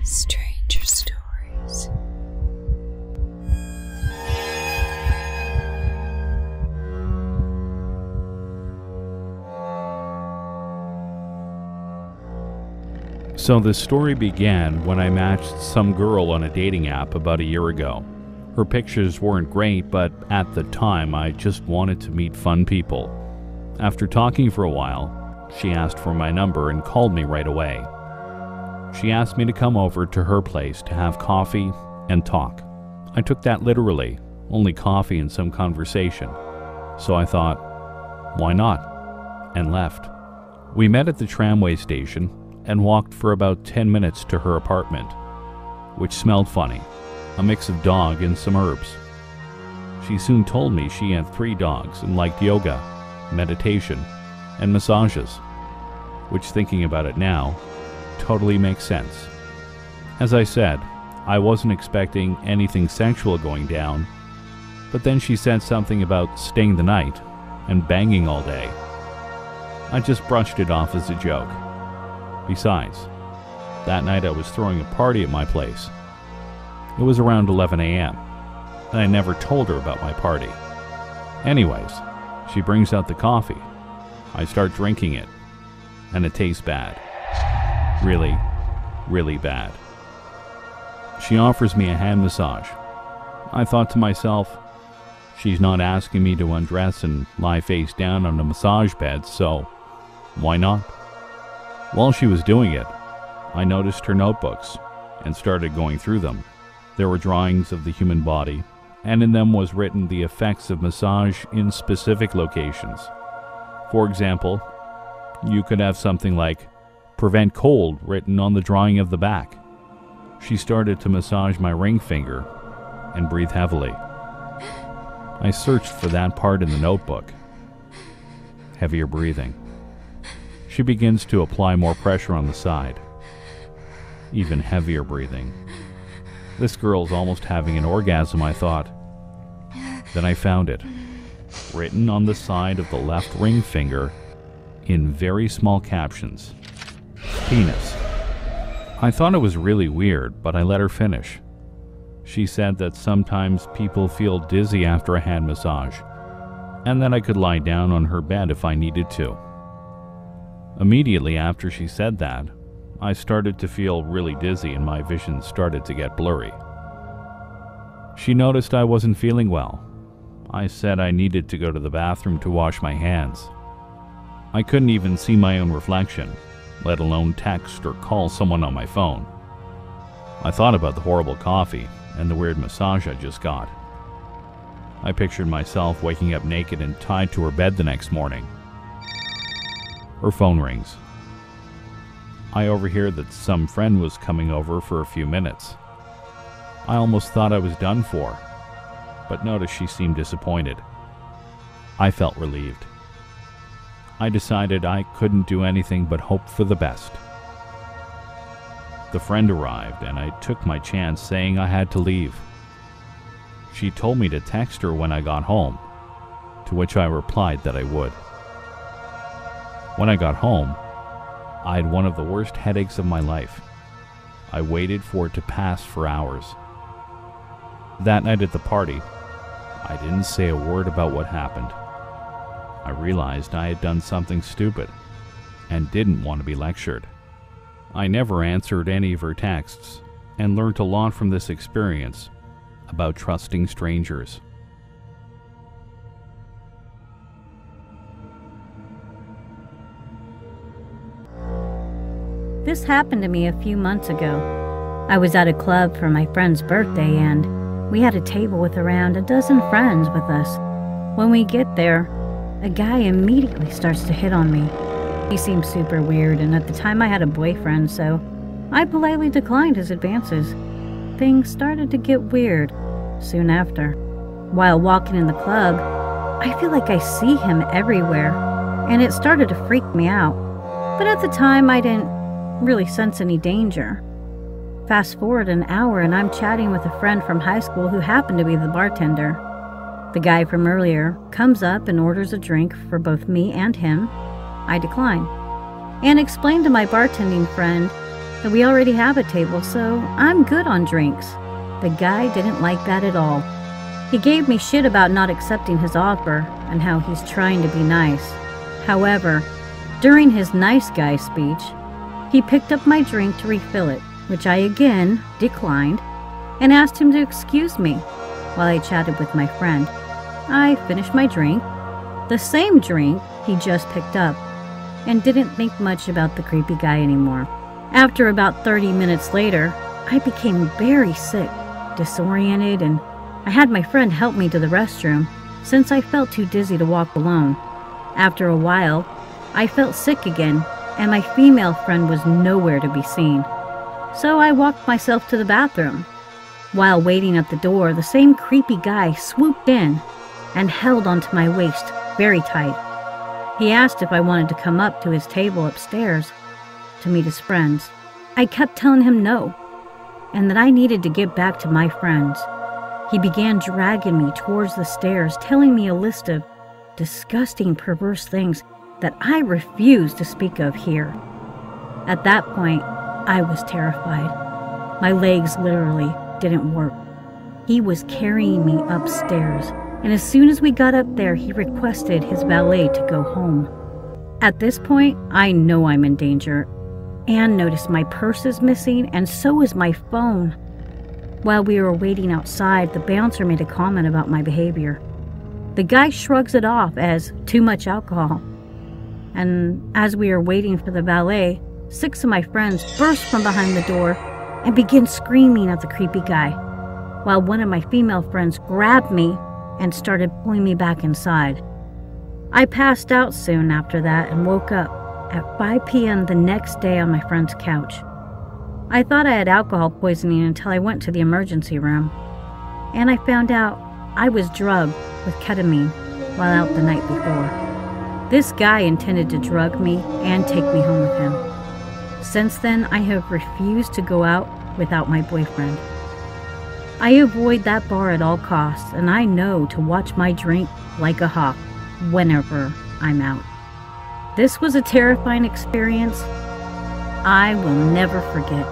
Stranger Stories. So the story began when I matched some girl on a dating app about a year ago. Her pictures weren't great, but at the time I just wanted to meet fun people. After talking for a while, she asked for my number and called me right away. She asked me to come over to her place to have coffee and talk. I took that literally, only coffee and some conversation. So I thought, why not? And left. We met at the tramway station and walked for about 10 minutes to her apartment, which smelled funny, a mix of dog and some herbs. She soon told me she had 3 dogs and liked yoga, meditation, and massages, which, thinking about it now, totally makes sense. As I said, I wasn't expecting anything sexual going down, but then she said something about staying the night and banging all day. I just brushed it off as a joke. Besides, that night I was throwing a party at my place. It was around 11 a.m., and I never told her about my party. Anyways, she brings out the coffee. I start drinking it, and it tastes bad. Really, really bad. She offers me a hand massage. I thought to myself, she's not asking me to undress and lie face down on a massage bed, so why not? While she was doing it, I noticed her notebooks and started going through them. There were drawings of the human body, and in them was written the effects of massage in specific locations. For example, you could have something like "prevent cold" written on the drawing of the back. She started to massage my ring finger and breathe heavily. I searched for that part in the notebook. Heavier breathing. She begins to apply more pressure on the side. Even heavier breathing. This girl's almost having an orgasm, I thought. Then I found it, written on the side of the left ring finger in very small captions. Penis. I thought it was really weird, but I let her finish. She said that sometimes people feel dizzy after a hand massage, and that I could lie down on her bed if I needed to. Immediately after she said that, I started to feel really dizzy and my vision started to get blurry. She noticed I wasn't feeling well. I said I needed to go to the bathroom to wash my hands. I couldn't even see my own reflection, let alone text or call someone on my phone. I thought about the horrible coffee and the weird massage I just got. I pictured myself waking up naked and tied to her bed the next morning. Her phone rings. I overhear that some friend was coming over for a few minutes. I almost thought I was done for, but noticed she seemed disappointed. I felt relieved. I decided I couldn't do anything but hope for the best. The friend arrived and I took my chance, saying I had to leave. She told me to text her when I got home, to which I replied that I would. When I got home, I had one of the worst headaches of my life. I waited for it to pass for hours. That night at the party, I didn't say a word about what happened. I realized I had done something stupid and didn't want to be lectured. I never answered any of her texts and learned a lot from this experience about trusting strangers. This happened to me a few months ago. I was at a club for my friend's birthday and we had a table with around a dozen friends with us. When we get there, a guy immediately starts to hit on me. He seemed super weird, and at the time I had a boyfriend, so I politely declined his advances. Things started to get weird soon after. While walking in the club, I feel like I see him everywhere, and it started to freak me out. But at the time, I didn't really sense any danger. Fast forward an hour and I'm chatting with a friend from high school who happened to be the bartender. The guy from earlier comes up and orders a drink for both me and him. I decline. and explained to my bartending friend that we already have a table, so I'm good on drinks. The guy didn't like that at all. He gave me shit about not accepting his offer and how he's trying to be nice. However, during his nice guy speech, he picked up my drink to refill it, which I again declined, and asked him to excuse me while I chatted with my friend. I finished my drink, the same drink he just picked up, and didn't think much about the creepy guy anymore. After about 30 minutes later, I became very sick, disoriented, and I had my friend help me to the restroom since I felt too dizzy to walk alone. After a while, I felt sick again, and my female friend was nowhere to be seen. So I walked myself to the bathroom. While waiting at the door, the same creepy guy swooped in and held onto my waist very tight. He asked if I wanted to come up to his table upstairs to meet his friends. I kept telling him no, and that I needed to get back to my friends. He began dragging me towards the stairs, telling me a list of disgusting, perverse things that I refused to speak of here. At that point, I was terrified. My legs literally didn't work. He was carrying me upstairs, and as soon as we got up there, he requested his valet to go home. At this point, I know I'm in danger, and noticed my purse is missing, and so is my phone. While we were waiting outside, the bouncer made a comment about my behavior. The guy shrugs it off as too much alcohol. And as we were waiting for the valet, 6 of my friends burst from behind the door and began screaming at the creepy guy, while one of my female friends grabbed me and started pulling me back inside. I passed out soon after that and woke up at 5 p.m. the next day on my friend's couch. I thought I had alcohol poisoning until I went to the emergency room, and I found out I was drugged with ketamine while out the night before. This guy intended to drug me and take me home with him. Since then, I have refused to go out without my boyfriend. I avoid that bar at all costs, and I know to watch my drink like a hawk whenever I'm out. This was a terrifying experience I will never forget.